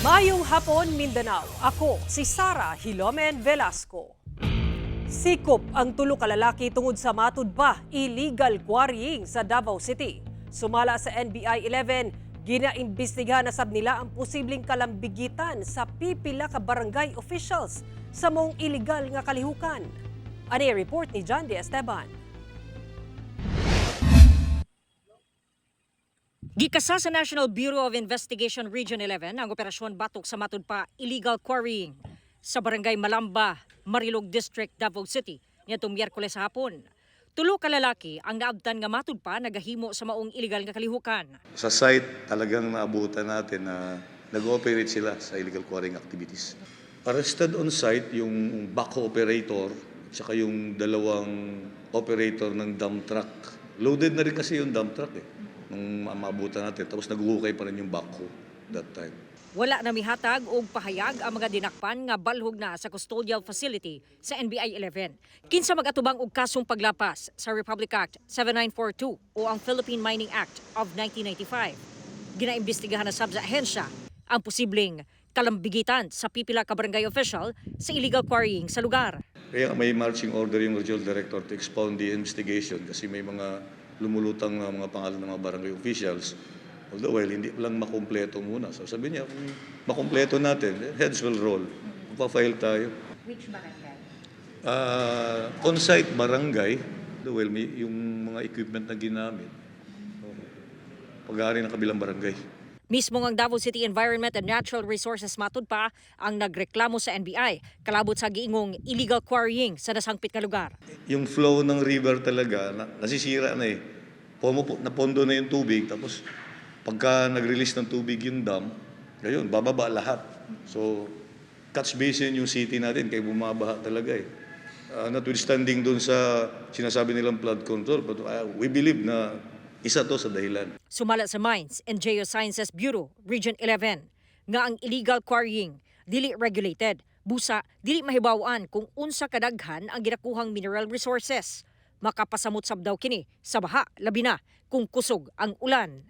Mayong hapon, Mindanao. Ako si Sara Hilomen Velasco. Sikop ang tulo ka lalaki tungod sa matud pa illegal quarrying sa Davao City. Sumala sa NBI 11, ginaimbestigahan na sab nila ang posibleng kalambigitan sa pipila ka barangay officials sa mong illegal nga kalihukan. Ani report ni John De Esteban. Gikasa sa National Bureau of Investigation Region 11 ang operasyon batok sa matud pa illegal quarrying sa barangay Malamba, Marilog District, Davao City nitong Miyerkules hapon. Tulo ka lalaki ang naabtan nga matud pa nagahimo sa maong illegal nga kalihukan. Sa site talagang naabutan natin na nag-ooperate sila sa illegal quarrying activities. Arrested on site yung backhoe operator at saka yung dalawang operator ng dump truck. Loaded na rin kasi yung dump truck nung maabutan natin. Tapos naghuhukay pa rin yung backhoe that time. Wala na mihatag og pahayag ang mga dinakpan nga balhog na sa custodial facility sa NBI 11. Kinsa mag-atubang og kasong paglapas sa Republic Act 7942 o ang Philippine Mining Act of 1995. Ginaimbestigahan na sab sa ahensya ang posibleng kalambigitan sa pipila ka barangay official sa illegal quarrying sa lugar. Kaya may marching order yung regional director to expound the investigation kasi may mga lumulutang na mga pangalan ng mga barangay officials. Although, hindi lang makumpleto muna. So sabi niya, kung makumpleto natin, heads will roll. Magpa-file tayo. Which barangay? On-site barangay, may yung mga equipment na ginamit. Pag-aari ng kabilang barangay. Mismo ang Davao City Environment and Natural Resources matud pa ang nagreklamo sa NBI kalabot sa giingong illegal quarrying sa nasangpit nga lugar. Yung flow ng river talaga, nasisira na Napondo na yung tubig, tapos pagka nag-release ng tubig yung dam, ngayon, bababa lahat. So, catch basin yung city natin, kaya bumabaha talaga notwithstanding dun sa sinasabi nilang flood control, but we believe na isa to sa dahilan. Sumala sa Mines and Geosciences Bureau, Region 11, nga ang illegal quarrying dili regulated. Busa, dili mahibawaan kung unsa kadaghan ang ginakuhang mineral resources. Makapasamot sab daw kini sa baha, labi na kung kusog ang ulan.